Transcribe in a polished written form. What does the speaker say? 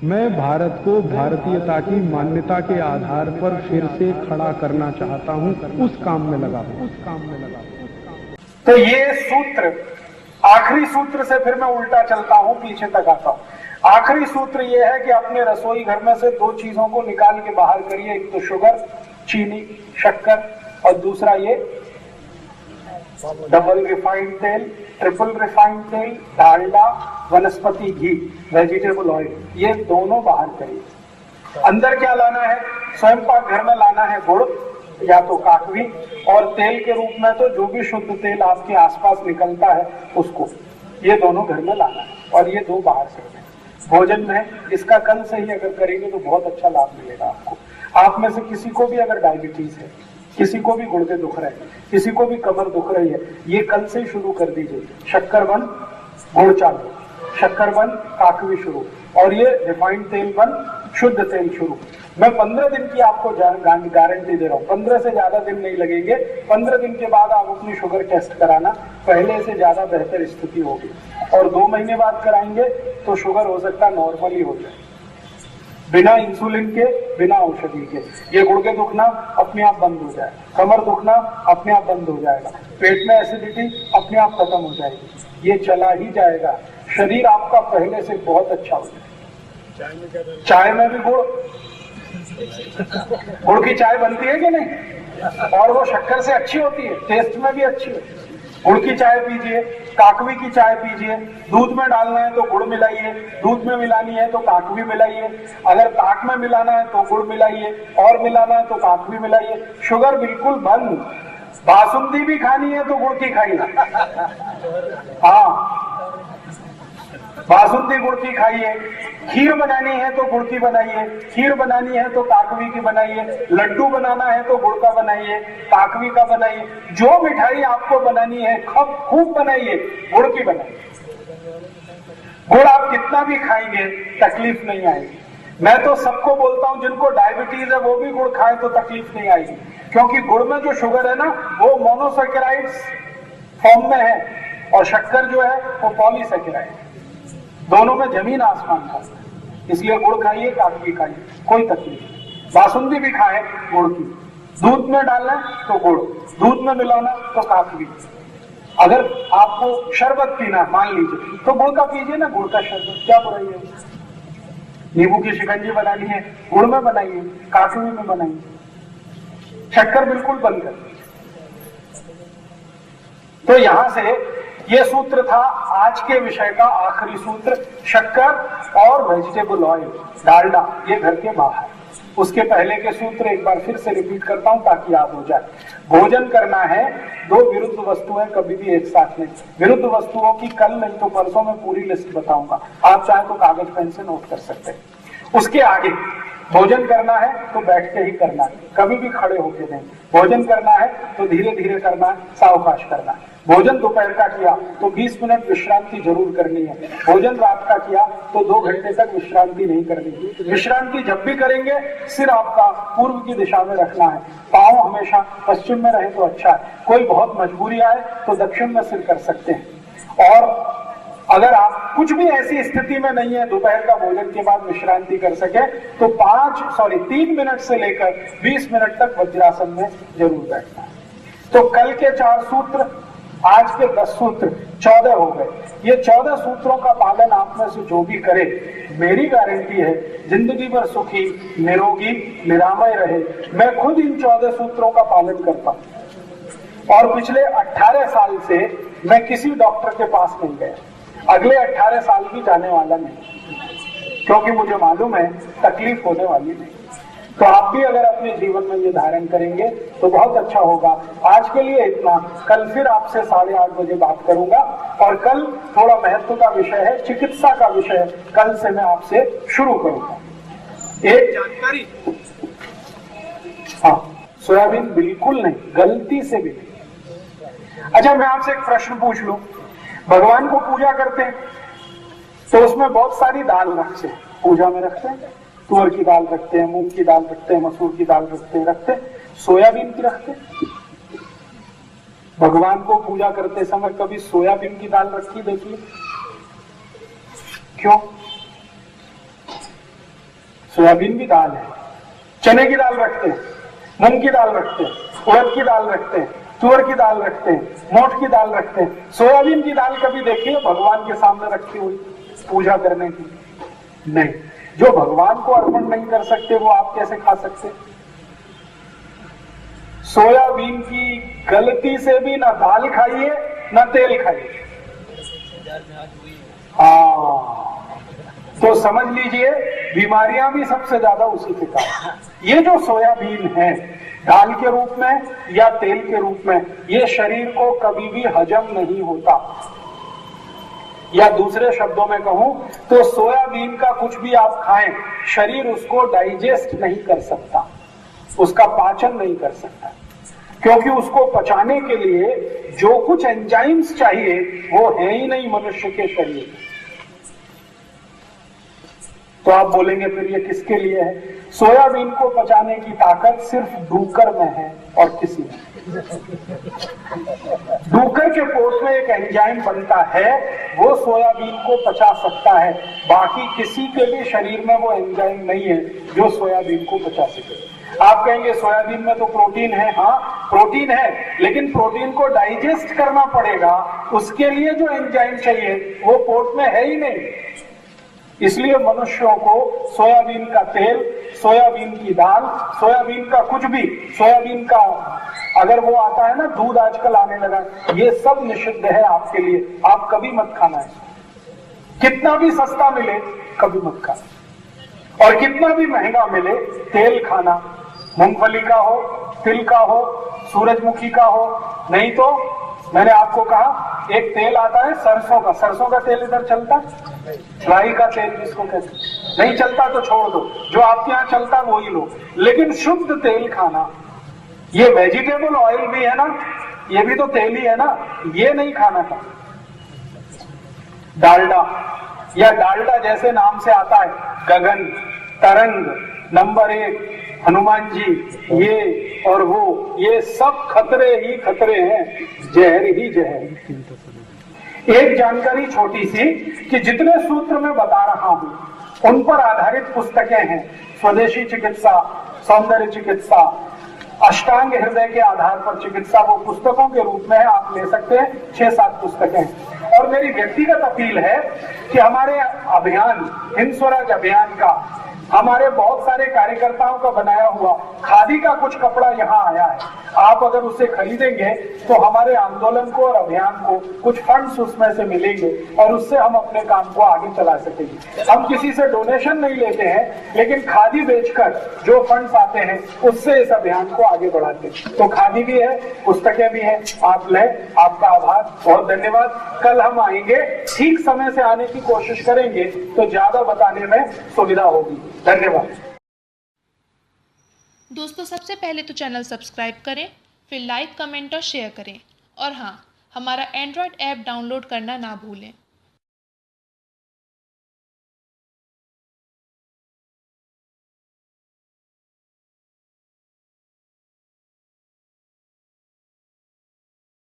मैं भारत को भारतीयता की मान्यता के आधार पर फिर से खड़ा करना चाहता हूं, उस काम में लगा हूं। तो ये सूत्र, आखिरी सूत्र से फिर मैं उल्टा चलता हूं, पीछे तक आता हूं। आखिरी सूत्र ये है कि अपने रसोई घर में से दो चीजों को निकाल के बाहर करिए, एक तो शुगर, चीनी, शक्कर, और दूसरा ये डबल रिफाइंड तेल, ट्रिपल रिफाइंड तेल, डालडा, वनस्पति घी, वेजिटेबल ऑयल, ये दोनों बाहर करिए। अंदर क्या लाना है? स्वयं पाक घर में लाना है गुड़ या तो काकवी, और तेल के रूप में तो जो भी शुद्ध तेल आपके आसपास निकलता है उसको, ये दोनों घर में लाना है, और ये दो बाहर से भोजन में इसका कल से ही अगर करेंगे तो बहुत अच्छा लाभ मिलेगा आपको। आप में से किसी को भी अगर डायबिटीज है, किसी को भी गुर्दे दुख रहे हैं, किसी को भी कमर दुख रही है, ये कल से ही शुरू कर दीजिए। शक्कर बन, गुड़ चालू, शक्कर बन, काकवी शुरू, और ये रिफाइंड तेल बन, शुद्ध तेल शुरू। मैं 15 दिन की आपको गारंटी दे रहा हूँ, 15 से ज्यादा दिन नहीं लगेंगे। 15 दिन के बाद आप अपनी शुगर टेस्ट कराना, पहले से ज्यादा बेहतर स्थिति होगी। और 2 महीने बाद कराएंगे तो शुगर हो सकता है नॉर्मल ही हो जाए, बिना इंसुलिन के, बिना औषधि के। ये गुर्दे दुखना अपने आप बंद हो जाए, कमर दुखना अपने आप बंद हो जाएगा, पेट में एसिडिटी अपने आप खत्म हो जाएगी, ये चला ही जाएगा। शरीर आपका पहले से बहुत अच्छा हो जाएगा। चाय में भी गुड़ की चाय बनती है कि नहीं? और वो शक्कर से अच्छी होती है, टेस्ट में भी अच्छी है। गुड़ की चाय पीजिए, काकवी की चाय पीजिए। दूध में डालना है तो गुड़ मिलाइए, दूध में मिलानी है तो काकवी मिलाइए, अगर ताक में मिलाना है तो गुड़ मिलाइए, और मिलाना है तो काकवी मिलाइए। शुगर बिल्कुल बंद। बासुंदी भी खानी है तो गुड़ की खाइए, हाँ, बासुंदी गुड़ की खाइए। खीर बनानी है तो गुड़ की बनाइए, खीर बनानी है तो काकवी की बनाइए, लड्डू बनाना है तो गुड़ का बनाइए, काकवी का बनाइए। जो मिठाई आपको बनानी है खूब बनाइए, गुड़ की बनाइए। गुड़ आप कितना भी खाएंगे तकलीफ नहीं आएगी। मैं तो सबको बोलता हूं जिनको डायबिटीज है वो भी गुड़ खाए तो तकलीफ नहीं आएगी, क्योंकि गुड़ में जो शुगर है ना वो मोनोसैकेराइड्स फॉर्म में है, और शक्कर जो है वो पॉलीसैकेराइड, दोनों में जमीन आसमान का। इसलिए गुड़ खाइए, काकवी खाइए, कोई तकलीफ नहीं। बासुंदी भी खाए गुड़ की, दूध में डालना तो गुड़, दूध में मिलाना तो काकवी। अगर आपको शरबत पीना मान लीजिए तो गुड़ का पीजिए ना, गुड़ का शरबत, क्या बुराई है? नींबू की शिकंजी बनानी है गुड़ में बनाइए, काकवी में बनाइए, शक्कर बिल्कुल बंद कर। तो यहां से ये सूत्र था आज के विषय का आखिरी सूत्र। शक्कर और वेजिटेबल ऑयल, डालडा, ये घर के बाहर। उसके पहले के सूत्र एक बार फिर से रिपीट करता हूं ताकि याद हो जाए। भोजन करना है, दो विरुद्ध वस्तुएं कभी भी एक साथ नहीं। विरुद्ध वस्तुओं की कल नहीं तो परसों में पूरी लिस्ट बताऊंगा, आप चाहे तो कागज पेन से नोट कर सकते हैं। उसके आगे भोजन करना है तो बैठ के ही करना है, कभी भी खड़े होके नहीं। भोजन करना है तो धीरे धीरे करना है, सावकाश करना है। भोजन दोपहर का किया तो 20 मिनट विश्रांति जरूर करनी है। भोजन रात का किया तो 2 घंटे तक विश्रांति नहीं करनी। विश्रांति जब भी करेंगे सिर आपका पूर्व की दिशा में रखना है, पांव हमेशा पश्चिम में रहे तो अच्छा है। कोई बहुत मजबूरी आए तो दक्षिण में सिर कर सकते हैं। और अगर आप कुछ भी ऐसी स्थिति में नहीं है दोपहर का भोजन के बाद विश्रांति कर सके तो 3 मिनट से लेकर 20 मिनट तक वज्रासन में जरूर बैठना है। तो कल के 4 सूत्र, आज के 10 सूत्र, 14 हो गए। ये 14 सूत्रों का पालन आप में से जो भी करे, मेरी गारंटी है जिंदगी भर सुखी, निरोगी, निरामय रहे। मैं खुद इन 14 सूत्रों का पालन करता हूं और पिछले 18 साल से मैं किसी डॉक्टर के पास नहीं गया, अगले 18 साल भी जाने वाला नहीं, क्योंकि मुझे मालूम है तकलीफ होने वाली नहीं। तो आप भी अगर अपने जीवन में ये धारण करेंगे तो बहुत अच्छा होगा। आज के लिए इतना, कल फिर आपसे 8:30 बजे बात करूंगा। और कल थोड़ा महत्व का विषय है, चिकित्सा का विषय, कल से मैं आपसे शुरू करूंगा। एक जानकारी, हाँ, सोयाबीन बिल्कुल नहीं, गलती से भी नहीं। अच्छा, मैं आपसे एक प्रश्न पूछ लूं, भगवान को पूजा करते हैं तो उसमें बहुत सारी दाल रखते हैं, पूजा में रखते हैं, तुअर की दाल रखते हैं, मूंग की दाल रखते हैं, मसूर की दाल रखते हैं, सोयाबीन की रखते हैं। भगवान को पूजा करते समय कभी सोयाबीन की दाल रखी देखिए? क्यों? सोयाबीन भी दाल है। चने की दाल रखते हैं, मूंग की दाल रखते हैं, उड़द की दाल रखते हैं, तुअर की दाल रखते हैं, मोठ की दाल रखते हैं। सोयाबीन की दाल कभी देखिए भगवान के सामने रखी हुई पूजा करने की? नहीं। जो भगवान को अर्पण नहीं कर सकते वो आप कैसे खा सकते? सोयाबीन की गलती से भी ना दाल खाइए ना तेल खाइए। तो समझ लीजिए बीमारियां भी सबसे ज्यादा उसी के कारण। ये जो सोयाबीन है दाल के रूप में या तेल के रूप में, ये शरीर को कभी भी हजम नहीं होता। या दूसरे शब्दों में कहूं तो सोयाबीन का कुछ भी आप खाएं, शरीर उसको डाइजेस्ट नहीं कर सकता, उसका पाचन नहीं कर सकता, क्योंकि उसको पचाने के लिए जो कुछ एंजाइम्स चाहिए वो है ही नहीं मनुष्य के शरीर में। तो आप बोलेंगे फिर ये किसके लिए है? सोयाबीन को पचाने की ताकत सिर्फ डूकर में है और किसी में। डूकर के पोट में एक एंजाइम बनता है, वो सोयाबीन को पचा सकता है। बाकी किसी के भी शरीर में वो एंजाइम नहीं है जो सोयाबीन को पचा सके। आप कहेंगे सोयाबीन में तो प्रोटीन है। हाँ प्रोटीन है, लेकिन प्रोटीन को डाइजेस्ट करना पड़ेगा, उसके लिए जो एंजाइम चाहिए वो पोट में है ही नहीं। इसलिए मनुष्यों को सोयाबीन का तेल, सोयाबीन की दाल, सोयाबीन का कुछ भी, सोयाबीन का अगर वो आता है ना दूध आजकल आने लगा, ये सब निषिद्ध है आपके लिए। आप कभी मत खाना है, कितना भी सस्ता मिले कभी मत खाना, और कितना भी महंगा मिले तेल खाना, मूंगफली का हो, तिल का हो, सूरजमुखी का हो। नहीं तो मैंने आपको कहा एक तेल आता है सरसों का, सरसों का तेल इधर चलता, राई का तेल जिसको कहते, नहीं चलता तो छोड़ दो, जो आपके यहाँ चलता वही लो, लेकिन शुद्ध तेल खाना। ये वेजिटेबल ऑयल भी है ना, ये भी तो तेल ही है ना, ये नहीं खाना था। डालडा, या डालडा जैसे नाम से आता है, गगन, तरंग, नंबर 1, हनुमान जी, ये और वो, ये सब खतरे ही खतरे हैं, जहर ही जहर। एक जानकारी छोटी सी कि जितने सूत्र मैं बता रहा हूं उन पर आधारित पुस्तकें हैं। स्वदेशी चिकित्सा, सौंदर्य चिकित्सा, अष्टांग हृदय के आधार पर चिकित्सा, वो पुस्तकों के रूप में आप ले सकते हैं। 6-7 पुस्तकें। और मेरी व्यक्तिगत अपील है कि हमारे अभियान, हिंद स्वराज अभियान का, हमारे बहुत सारे कार्यकर्ताओं का बनाया हुआ खादी का कुछ कपड़ा यहाँ आया है। आप अगर उसे खरीदेंगे तो हमारे आंदोलन को और अभियान को कुछ फंड्स उसमें से मिलेंगे और उससे हम अपने काम को आगे चला सकेंगे। हम किसी से डोनेशन नहीं लेते हैं, लेकिन खादी बेचकर जो फंड्स आते हैं उससे इस अभियान को आगे बढ़ाते हैं। तो खादी भी है, पुस्तकें भी हैं, आप लें। आपका आभार, बहुत धन्यवाद। कल हम आएंगे, ठीक समय से आने की कोशिश करेंगे तो ज्यादा बताने में सुविधा होगी। धन्यवाद। दोस्तों सबसे पहले तो चैनल सब्सक्राइब करें, फिर लाइक, कमेंट और शेयर करें। और हाँ, हमारा एंड्रॉयड ऐप डाउनलोड करना ना भूलें।